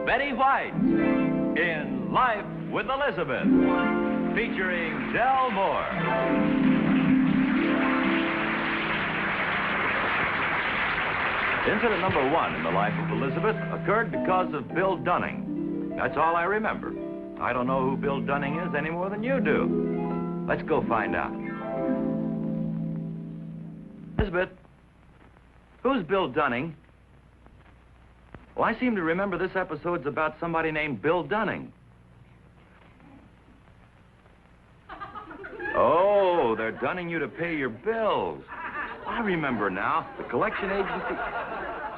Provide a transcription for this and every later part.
Betty White in Life with Elizabeth, featuring Del Moore. Incident number 1 in the life of Elizabeth occurred because of Bill Dunning. That's all I remember. I don't know who Bill Dunning is any more than you do. Let's go find out. Elizabeth, who's Bill Dunning? Well, I seem to remember this episode's about somebody named Bill Dunning. Oh, they're dunning you to pay your bills. I remember now. The collection agency.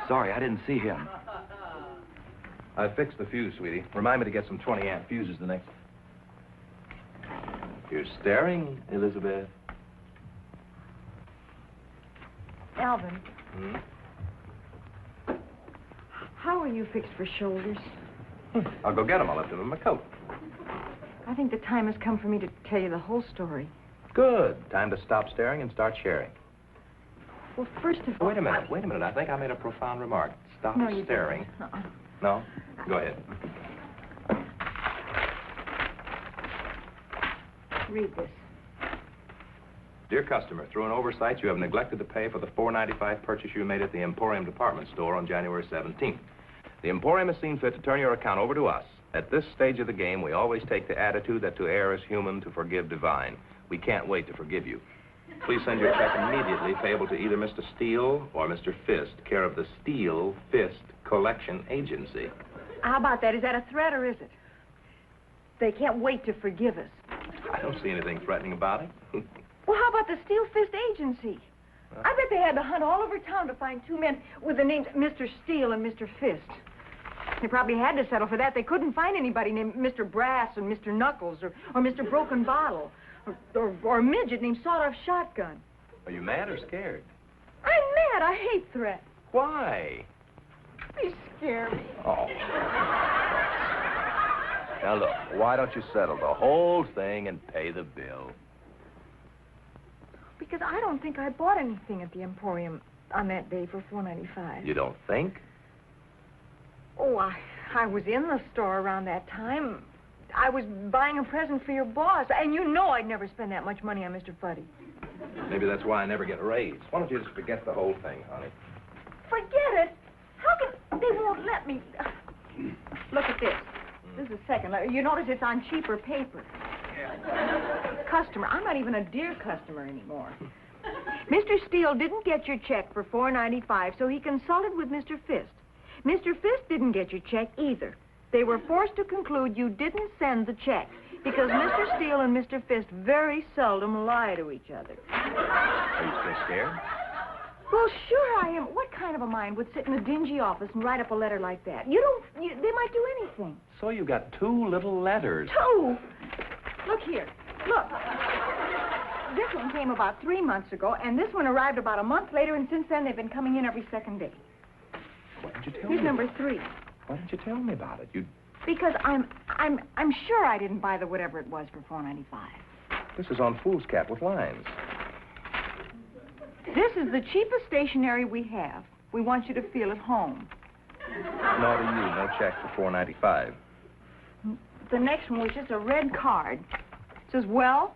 Sorry, I didn't see him. I fixed the fuse, sweetie. Remind me to get some 20-amp fuses the next... You're staring, Elizabeth. Alvin. Hmm? How are you fixed for shoulders? I'll go get them. I'll lift them in my coat. I think the time has come for me to tell you the whole story. Good. Time to stop staring and start sharing. Well, first of all... Wait a minute. I think I made a profound remark. Stop No, you staring. didn't. No? Go ahead. Read this. Dear customer, through an oversight, you have neglected to pay for the $4.95 purchase you made at the Emporium department store on January 17th. The Emporium has seen fit to turn your account over to us. At this stage of the game, we always take the attitude that to err is human, to forgive divine. We can't wait to forgive you. Please send your check immediately, payable to either Mr. Steele or Mr. Fist, care of the Steele Fist Collection Agency. How about that? Is that a threat or is it? They can't wait to forgive us. I don't see anything threatening about it. Well, how about the Steele Fist Agency? I bet they had to hunt all over town to find two men with the names Mr. Steele and Mr. Fist. They probably had to settle for that. They couldn't find anybody named Mr. Brass and Mr. Knuckles or Mr. Broken Bottle or a midget named Sawed-Off Shotgun. Are you mad or scared? I'm mad. I hate threats. Why? They scare me. Oh. Now, look, why don't you settle the whole thing and pay the bill? Because I don't think I bought anything at the Emporium on that day for $4.95. You don't think? Oh, I was in the store around that time. I was buying a present for your boss, and you know I'd never spend that much money on Mr. Fuddy. Maybe that's why I never get a raise. Why don't you just forget the whole thing, honey? Forget it? How can... They won't let me... Look at this. This is the second letter. You notice it's on cheaper paper. Customer. I'm not even a dear customer anymore. Mr. Steele didn't get your check for $4.95, so he consulted with Mr. Fist. Mr. Fist didn't get your check either. They were forced to conclude you didn't send the check because Mr. Steele and Mr. Fist very seldom lie to each other. Are you still scared? Well, sure I am. What kind of a mind would sit in a dingy office and write up a letter like that? They might do anything. So you got 2 little letters. 2? Look here. Look. This one came about 3 months ago, and this one arrived about a month later, and since then they've been coming in every second day. Why didn't you tell me? Here's number 3. Why didn't you tell me about it? Because I'm sure I didn't buy the whatever it was for $4.95. This is on foolscap with lines. This is the cheapest stationery we have. We want you to feel at home. No to you, no check for $4.95. The next one was just a red card. It says, well,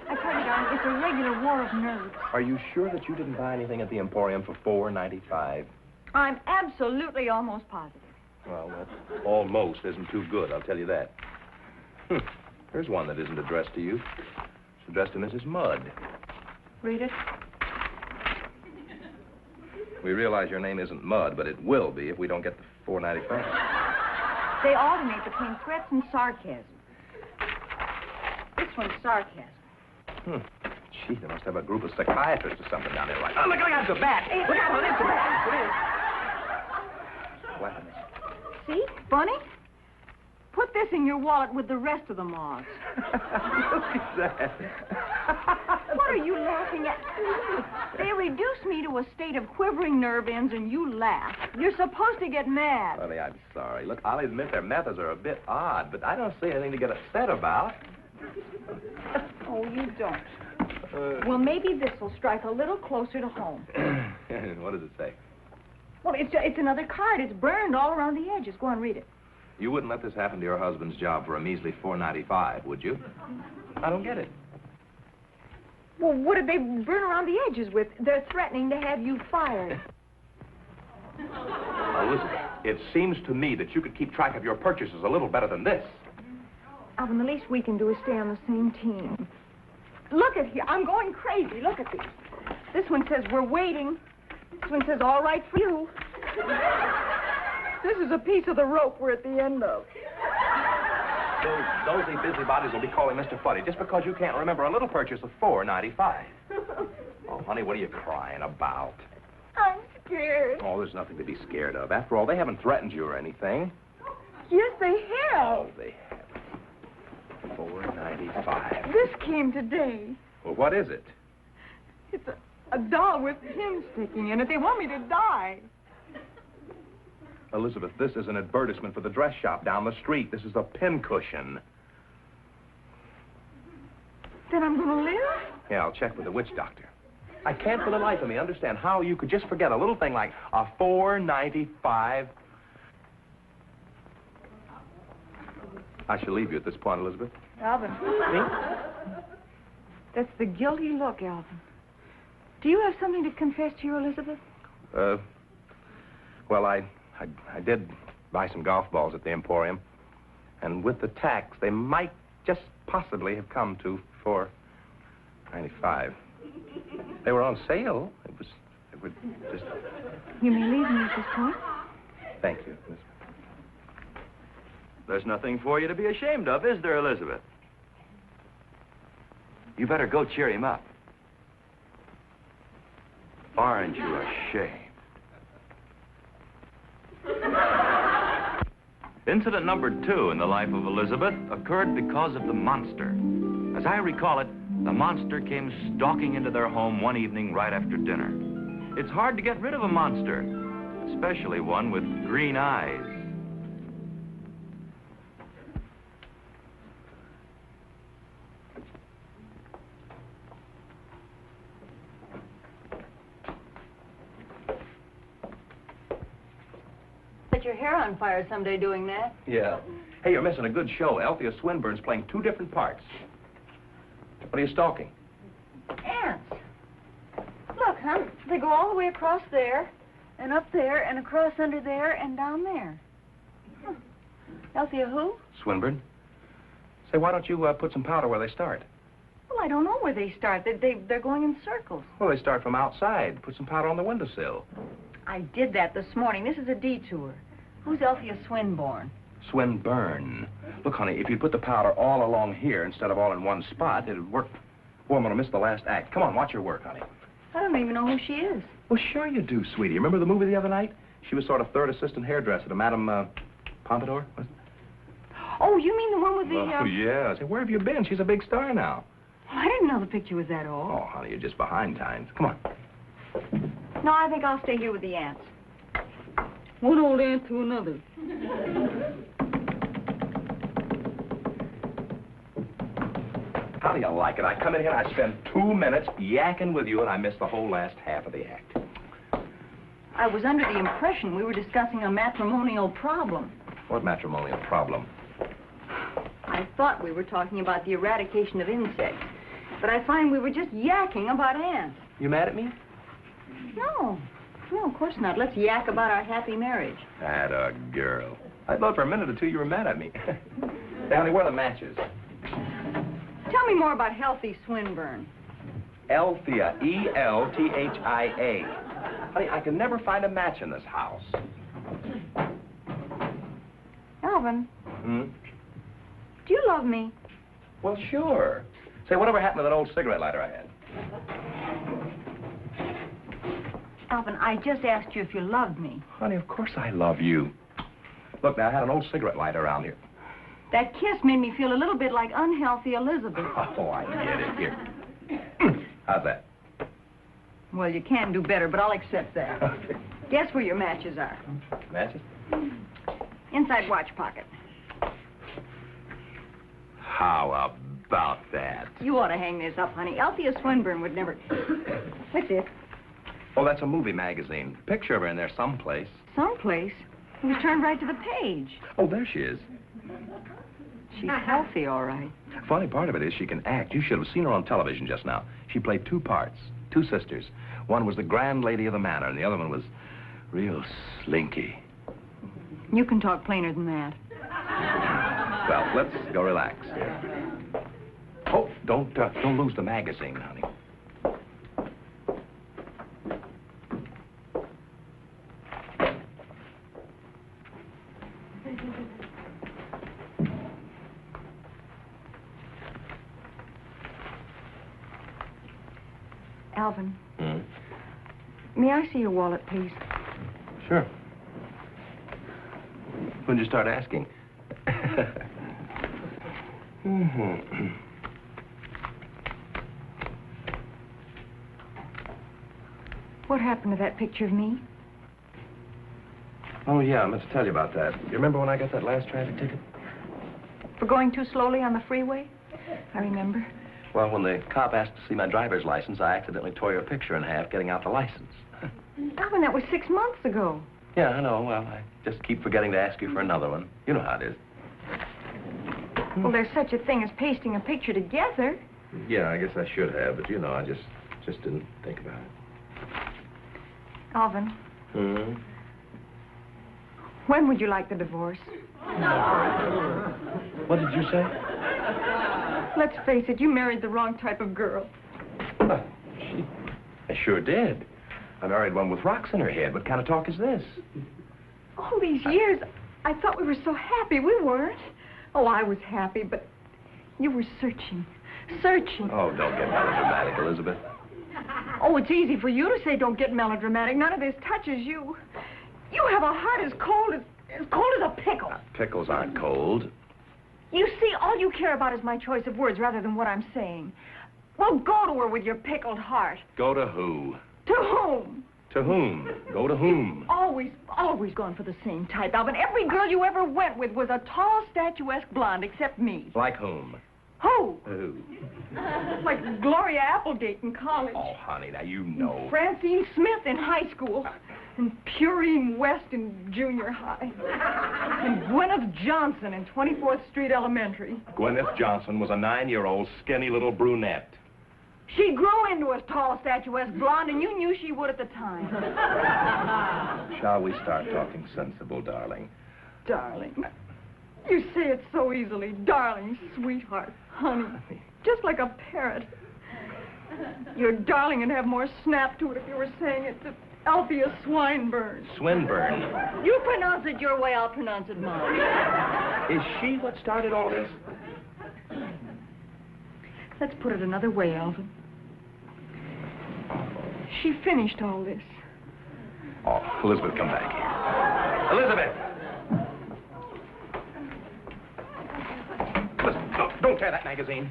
I tell you, darling, it's a regular war of nerves. Are you sure that you didn't buy anything at the Emporium for $4.95? I'm absolutely almost positive. Well, that almost isn't too good, I'll tell you that. Here's one that isn't addressed to you. It's addressed to Mrs. Mudd. Read it. We realize your name isn't Mudd, but it will be if we don't get the $4.95. They alternate between threats and sarcasm. This one's sarcasm. Gee, they must have a group of psychiatrists or something down there right now. Oh, look out, it's a bat! Look out, it's a bat! Weapons. See? Funny? Put this in your wallet with the rest of the moths. Look at that. What are you laughing at? They reduce me to a state of quivering nerve ends and you laugh. You're supposed to get mad. Honey, I'm sorry. Look, I'll admit their methods are a bit odd, but I don't see anything to get upset about. Oh, you don't. Well, maybe this will strike a little closer to home. What does it say? Well, it's another card. It's burned all around the edges. Go on, read it. You wouldn't let this happen to your husband's job for a measly $4.95, would you? I don't get it. Well, what did they burn around the edges with? They're threatening to have you fired. Elizabeth, it seems to me that you could keep track of your purchases a little better than this. Alvin, the least we can do is stay on the same team. Look at here. I'm going crazy. Look at these. This one says, we're waiting. This one says, all right for you. This is a piece of the rope we're at the end of. Those nosy busybodies will be calling Mr. Fuddy just because you can't remember a little purchase of $4.95. Oh, honey, what are you crying about? I'm scared. Oh, there's nothing to be scared of. After all, they haven't threatened you or anything. Yes, they have. Oh, they haven't. $4.95. This came today. Well, what is it? It's a doll with pins sticking in it. They want me to die. Elizabeth, this is an advertisement for the dress shop down the street. This is a pincushion. Then I'm going to live? Yeah, I'll check with the witch doctor. I can't for the life of me understand how you could just forget a little thing like a $4.95. I shall leave you at this point, Elizabeth. Alvin. Me? That's the guilty look, Alvin. Do you have something to confess to you, Elizabeth? Well, I did buy some golf balls at the Emporium. And with the tax, they might just possibly have come to $4.95. They were on sale. It would just... You may leave me at this point. Thank you, Miss. There's nothing for you to be ashamed of, is there, Elizabeth? You better go cheer him up. Aren't you ashamed? Incident number 2 in the life of Elizabeth occurred because of the monster. As I recall it, the monster came stalking into their home one evening right after dinner. It's hard to get rid of a monster, especially one with green eyes. Set your hair on fire someday doing that. Yeah. Hey, you're missing a good show. Althea Swinburne's playing 2 different parts. What are you stalking? Ants. Look, hon, they go all the way across there, and up there, and across under there, and down there. Huh. Althea who? Swinburne. Say, why don't you put some powder where they start? Well, I don't know where they start. They're going in circles. Well, they start from outside. Put some powder on the windowsill. I did that this morning. This is a detour. Who's Althea Swinburne? Swinburne. Look, honey, if you put the powder all along here instead of all in one spot, it'd work. Oh, I'm going to miss the last act. Come on, watch your work, honey. I don't even know who she is. Well, sure you do, sweetie. Remember the movie the other night? She was sort of third assistant hairdresser to Madame Pompadour, wasn't it? Oh, you mean the one with the... Oh, yeah. Say, where have you been? She's a big star now. I didn't know the picture was that old. Oh, honey, you're just behind times. Come on. No, I think I'll stay here with the ants. One old ant to another. How do you like it? I come in here and I spend 2 minutes yakking with you, and I miss the whole last half of the act. I was under the impression we were discussing a matrimonial problem. What matrimonial problem? I thought we were talking about the eradication of insects, but I find we were just yakking about ants. You mad at me? No, of course not. Let's yak about our happy marriage. Atta girl. I thought for a minute or two you were mad at me. Hey, honey, where are the matches? Tell me more about Healthy Swinburne. Althea, E-L-T-H-I-A. Honey, I can never find a match in this house. Alvin. Hmm? Do you love me? Well, sure. Say, whatever happened to that old cigarette lighter I had? Alvin, I just asked you if you loved me. Honey, of course I love you. Look, now, I had an old cigarette lighter around here. That kiss made me feel a little bit like unhealthy Elizabeth. Oh, I get it. Here. How's that? Well, you can do better, but I'll accept that. Okay. Guess where your matches are. Matches? Inside watch pocket. How about that? You ought to hang this up, honey. Althea Swinburne would never... What's this? Oh, that's a movie magazine. Picture of her in there someplace. Someplace. We turned right to the page. Oh, there she is. She's healthy, all right. Funny part of it is she can act. You should have seen her on television just now. She played two parts, two sisters. One was the grand lady of the manor, and the other one was real slinky. You can talk plainer than that. Well, let's go relax. Oh, don't lose the magazine, honey. Alvin. May I see your wallet, please? Sure. When did you start asking? What happened to that picture of me? Oh, yeah, I meant to tell you about that. You remember when I got that last traffic ticket? For going too slowly on the freeway? I remember. Well, when the cop asked to see my driver's license, I accidentally tore your picture in half getting out the license. Alvin, that was 6 months ago. Yeah, I know. Well, I just keep forgetting to ask you for another one. You know how it is. Well, there's such a thing as pasting a picture together. Yeah, I guess I should have, but, you know, I just didn't think about it. Alvin. When would you like the divorce? What did you say? Let's face it, you married the wrong type of girl. I sure did. I married one with rocks in her head. What kind of talk is this? All these years, I thought we were so happy. We weren't. Oh, I was happy, but you were searching. Oh, don't get melodramatic, Elizabeth. Oh, it's easy for you to say don't get melodramatic. None of this touches you. You have a heart as cold as a pickle. Pickles aren't cold. You see, all you care about is my choice of words rather than what I'm saying. Well, go to her with your pickled heart. Go to who? To whom? To whom? Go to whom? Always gone for the same type, Alvin. Every girl you ever went with was a tall, statuesque blonde, except me. Like whom? Who? Who? Like Gloria Applegate in college. Oh, honey, now you know. Francine Smith in high school. And Purine West in junior high. And Gwyneth Johnson in 24th Street Elementary. Gwyneth Johnson was a 9-year-old skinny little brunette. She grew into a tall, statuesque blonde, and you knew she would at the time. Shall we start talking sensible, darling? Darling. You say it so easily. Darling, sweetheart, honey. Just like a parrot. Your darling would have more snap to it if you were saying it to Althea Swinburne. Swinburne? You pronounce it your way, I'll pronounce it mine. Is she what started all this? Let's put it another way, Alvin. She finished all this. Oh, Elizabeth, come back here. Elizabeth! Listen, don't tear that magazine.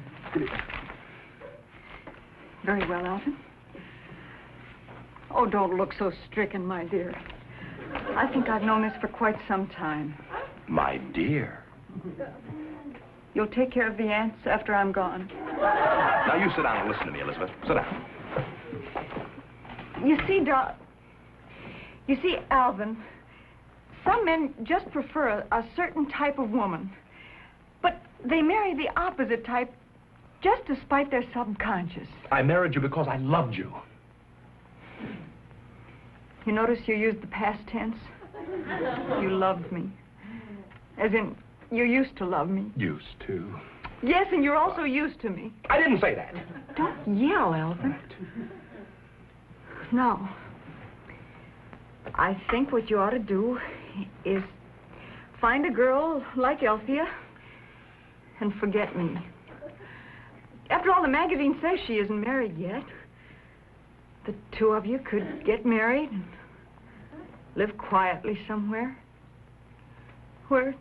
Very well, Alvin. Oh, don't look so stricken, my dear. I think I've known this for quite some time. My dear. You'll take care of the ants after I'm gone. Now, you sit down and listen to me, Elizabeth. Sit down. You see, Alvin, some men just prefer a certain type of woman. But they marry the opposite type just to spite their subconscious. I married you because I loved you. You notice you used the past tense? You loved me. As in, you used to love me. Used to? Yes, and you're also used to me. I didn't say that. Don't yell, Alvin. No. I think what you ought to do is find a girl like Althea and forget me. After all, the magazine says she isn't married yet. The two of you could get married and live quietly somewhere where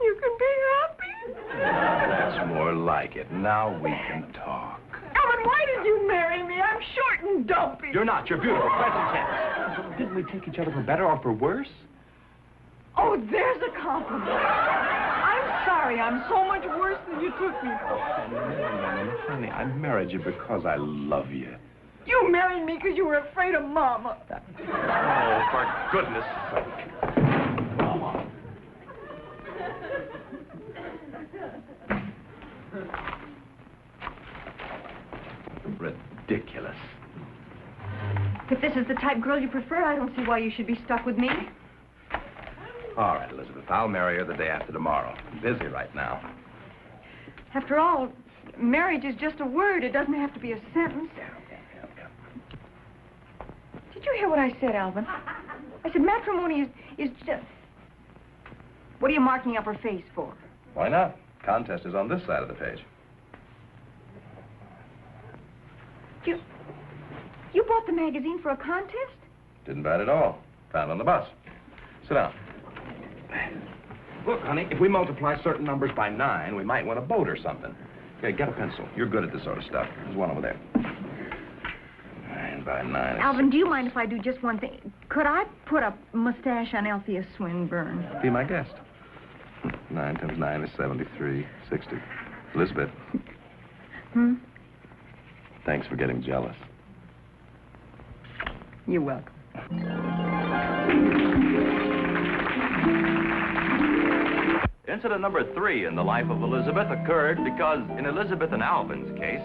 you can be happy. That's more like it. Now we can talk. Alvin, why did you marry me? I'm short and dumpy. You're not. You're beautiful. Present tense. Didn't we take each other for better or for worse? Oh, there's a compliment. I'm sorry. I'm so much worse than you took me for. No, honey, I married you because I love you. You married me because you were afraid of Mama. Oh, for goodness sake. type girl you prefer, I don't see why you should be stuck with me. All right, Elizabeth. I'll marry her the day after tomorrow. I'm busy right now. After all, marriage is just a word. It doesn't have to be a sentence. Yeah. Did you hear what I said, Alvin? I said matrimony is just... What are you marking up her face for? Why not? Contest is on this side of the page. You bought the magazine for a contest? Didn't bad at all. Found on the bus. Sit down. Look, honey, if we multiply certain numbers by 9, we might win a boat or something. Okay, get a pencil. You're good at this sort of stuff. There's one over there. 9 by 9. Alvin, do you mind if I do just one thing? Could I put a mustache on Althea Swinburne? Be my guest. 9 times 9 is 73. 60. Elizabeth. Thanks for getting jealous. You're welcome. Incident number 3 in the life of Elizabeth occurred because, in Elizabeth and Alvin's case,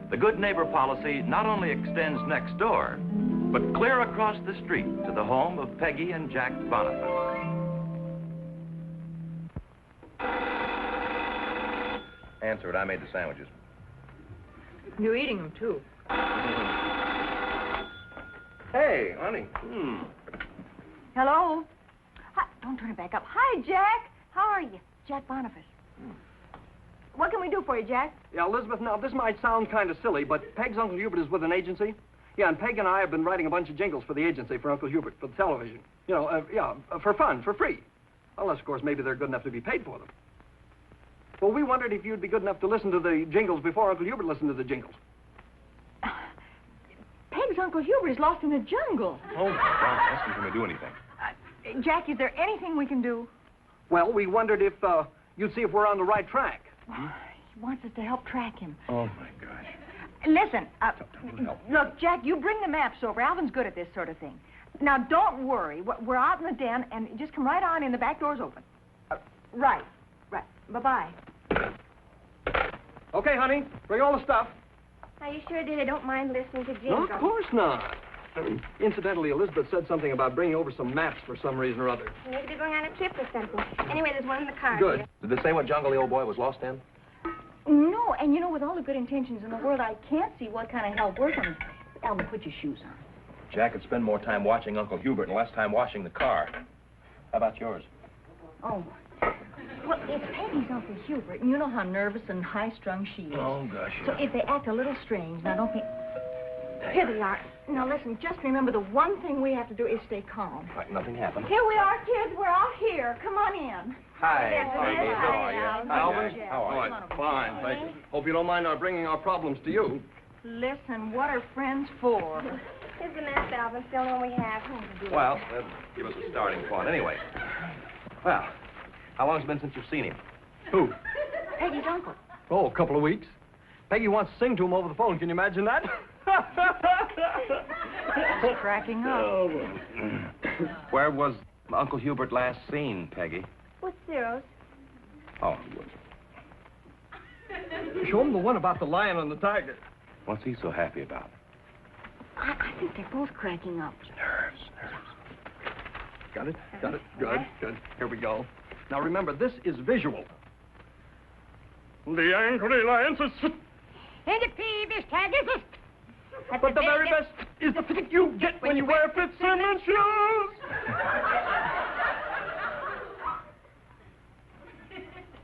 the good neighbor policy not only extends next door, but clear across the street to the home of Peggy and Jack Boniface. Answer it. I made the sandwiches. You're eating them, too. Hey, honey. Hello? Hi, don't turn it back up. Hi, Jack. How are you? Jack Boniface. What can we do for you, Jack? Yeah, Elizabeth, now, this might sound kind of silly, but Peg's Uncle Hubert is with an agency. Yeah, and Peg and I have been writing a bunch of jingles for the agency for Uncle Hubert, for the television. You know, for fun, for free. Unless, of course, maybe they're good enough to be paid for them. Well, we wondered if you'd be good enough to listen to the jingles before Uncle Hubert listened to the jingles. Peg's Uncle Hubert is lost in the jungle. Oh, my God. Ask him, can we do anything? Jack, is there anything we can do? Well, we wondered if you'd see if we're on the right track. He wants us to help track him. Oh, my gosh. Listen, Don't help. look, Jack, you bring the maps over. Alvin's good at this sort of thing. Now, don't worry. We're out in the den, and just come right on in. The back door's open. Right. Bye-bye. Okay, honey, bring all the stuff. Are you sure they don't mind listening to No, jingles? of course not. Incidentally, Elizabeth said something about bringing over some maps for some reason or other. Maybe they're going on a trip or something. Anyway, there's one in the car. Good. Here. Did they say what jungle the old boy was lost in? No, and you know, with all the good intentions in the world, I can't see what kind of help we're going to... Alvin, put your shoes on. Jack would spend more time watching Uncle Hubert and less time washing the car. How about yours? Oh. Well, it's Peggy's Uncle Hubert, and you know how nervous and high-strung she is. Oh, gosh. So if they act a little strange, now don't think... Here they are. Now listen, just remember the one thing we have to do is stay calm. Like nothing happened. Here we are, kids. We're all here. Come on in. Hi. Peggy. How are you? Alvin? Jack. How are you? Come on over. Fine, thank you. Hope you don't mind our bringing our problems to you. Listen, what are friends for? Here's the map, Alvin. Still the one we have. Well, that'll give us a starting point anyway. Well, how long's it been since you've seen him? Who? Peggy's uncle. Oh, a couple of weeks. Peggy wants to sing to him over the phone. Can you imagine that? He's cracking up. Where was Uncle Hubert last seen, Peggy? What's zeros? Oh, Show him the one about the lion and the tiger. what's he so happy about? I think they're both cracking up. Nerves. Got it? Good. Here we go. Now remember, this is visual. The angry lion says... And the peevish tiger says... But the very best is the fit you get when you wear Fitzsimmons shoes.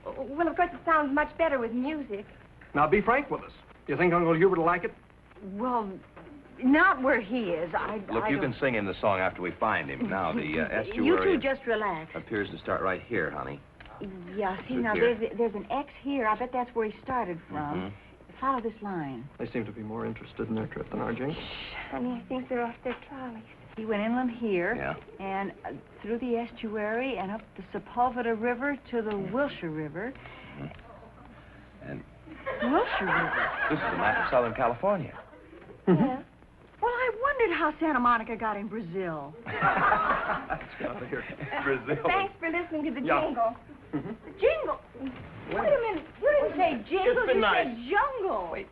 Well, of course, it sounds much better with music. Now, be frank with us. You think Uncle Hubert will like it? Well, not where he is. Look, I you don't- can sing him the song after we find him. Now, the estuary You two just relax. appears to start right here, honey. Yeah, see, Look now, here. there's an X here. I bet that's where he started from. Mhm. Follow this line. They seem to be more interested in their trip than our Jane. Honey, I think they're off their trolleys. He went inland here. Yeah. And through the estuary and up the Sepulveda River to the Wilshire River. And Wilshire River? this is a map of Southern California. Yeah. Well, I wondered how Santa Monica got in Brazil. Let's get out of here. Brazil. Thanks for listening to the Yeah. jingle. The jingle? Wait a minute. You didn't say jingle. It's been You nice. said jungle. Wait.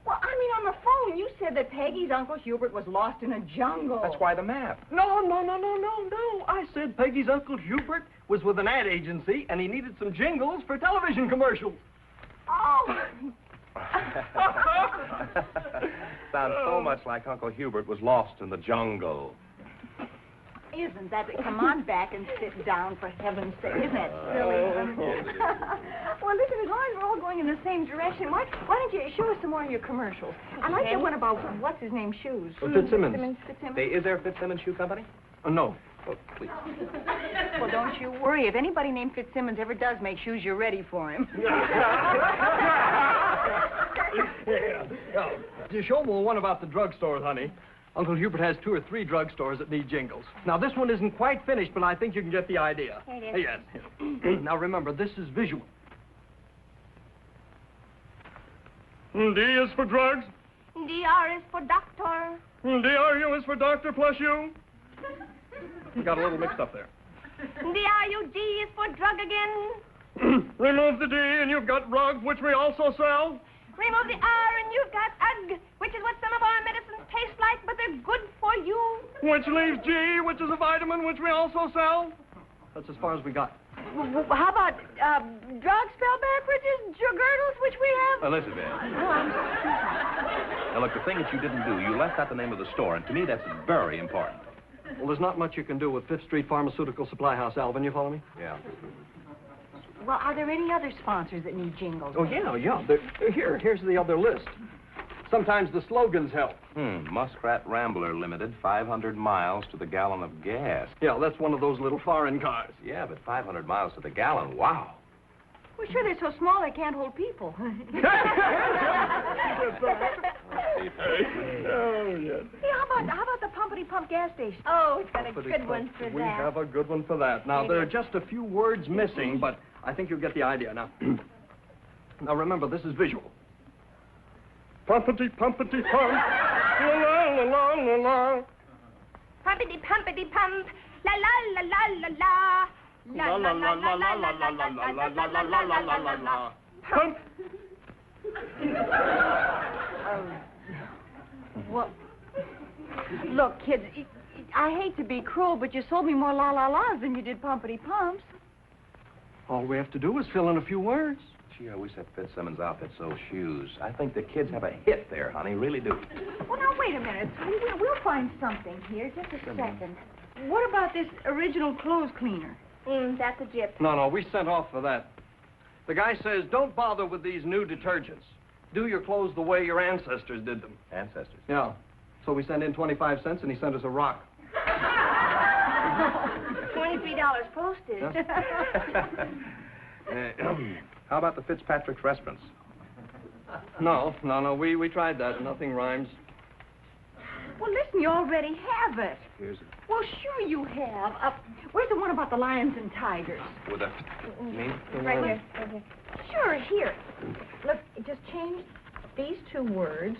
Well, I mean, on the phone, you said that Peggy's Uncle Hubert was lost in a jungle. That's why the map. No. I said Peggy's Uncle Hubert was with an ad agency, and he needed some jingles for television commercials. Oh. Sounds so much like Uncle Hubert was lost in the jungle. Isn't that... Come on back and sit down, for heaven's sake. Isn't that silly? Well, listen, as long as we're all going in the same direction, why don't you show us some more of your commercials? I like the one about what's-his-name shoes. Fitzsimmons. Fitzsimmons. Is there a Fitzsimmons shoe company? No. Oh, please. Well, don't you worry. If anybody named Fitzsimmons ever does make shoes, you're ready for him. You show them one about the drugstores, honey. Uncle Hubert has 2 or 3 drugstores that need jingles. Now, this one isn't quite finished, but I think you can get the idea. Here it is. Yes. Now, remember, this is visual. D is for drugs. DR is for doctor. DRU is for doctor plus U. You got a little mixed up there. DRUG is for drug again. Remove the D and you've got rug, which we also sell. Remove the R and you've got UG, which is what some of our medicines taste like, but they're good for you. Which leaves G, which is a vitamin, which we also sell. That's as far as we got. How about drug spelled backwards? Girdles, which we have? Elizabeth. Now, look, the thing that you didn't do, you left out the name of the store, and to me, that's very important. Well, there's not much you can do with 5th Street Pharmaceutical Supply House, Alvin. You follow me? Yeah. Well, are there any other sponsors that need jingles? Oh, yeah. Here's the other list. Sometimes the slogans help. Muskrat Rambler Limited, 500 miles to the gallon of gas. Yeah, that's one of those little foreign cars. Yeah, but 500 miles to the gallon, wow. Well, sure, they're so small they can't hold people. Oh, yes. Hey, how about the Pumpity Pump gas station? Oh, it's got a good one for We that. have a good one for that. Now, there are just a few words missing, but I think you'll get the idea. Now, now remember, this is visual. Pumpity, pumpity, pump. La, la, la, la, la. Pumpity pump. La la la la la la. La, la, la, la, la, la, la, la, la, la, la, la, la, la, la, la. Pump. Well, look, kids, I hate to be cruel, but you sold me more la-la-las than you did pumpity pumps. All we have to do is fill in a few words. Gee, I wish that Fitzsimmons outfit sold shoes. I think the kids have a hit there, honey, really do. Well, now, wait a minute. We'll find something here. Just a second. What about this original clothes cleaner? That's a jip. No, we sent off for that. The guy says, don't bother with these new detergents. Do your clothes the way your ancestors did them. Ancestors. Yeah. So we sent in 25 cents, and he sent us a rock. $23 postage. How about the Fitzpatrick's restaurants? No. We tried that. Nothing rhymes. Well, listen, you already have it. Here's it. Well, sure you have. Where's the one about the lions and tigers? With a... Me? Right here. Sure, here. Look, just change these 2 words.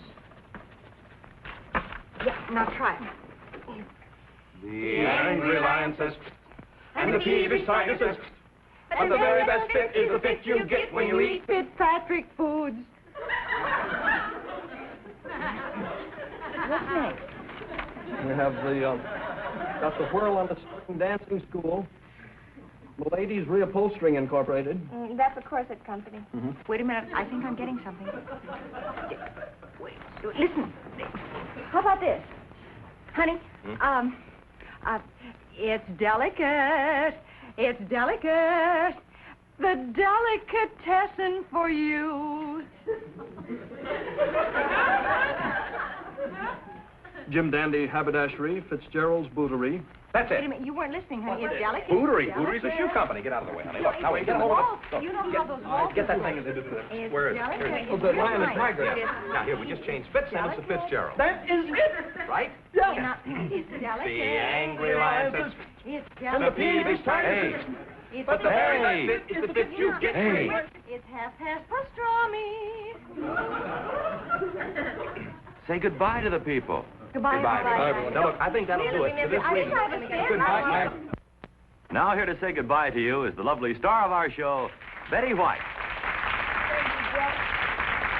Yeah, now try it. The angry lion says, and the peevish tiger says, but the very best fit is the fit you get when you eat. Fitzpatrick Foods. What's next? We have got the Whirl on the Spring Dancing School. Ladies Reupholstering Incorporated. That's a corset company. Wait a minute. I think I'm getting something. Wait. Listen. How about this? Honey, it's delicate. It's delicate. The delicatessen for you. Jim Dandy Haberdashery, Fitzgerald's Bootery. That's Wait a it. minute. You weren't listening, honey. It's delicate. Bootery. Bootery's a shoe company. Get out of the way, honey. Look, now, wait, get a hold of it. Look, You know how those walls... Get that thing. It's Where is it? delicate. Oh, the lion and tiger. Now, here, we just changed Fitzsimmons to Fitzgerald. That is it! Right? Yeah. It's delicate. The angry lion says, It's and the delicate. peevish tiger says, It's but the very Hey. best fit is the fit you get. Hey. It's half-past pastrami. Say goodbye to the people. Goodbye, Goodbye, everyone. Now, look, I think that'll do it for this week. Goodbye. Now here to say goodbye to you is the lovely star of our show, Betty White.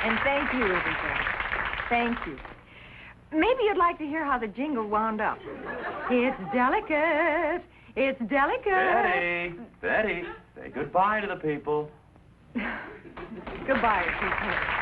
And thank you, everybody. Thank you. Maybe you'd like to hear how the jingle wound up. It's delicate. It's delicate. Betty, say goodbye to the people. Goodbye, people.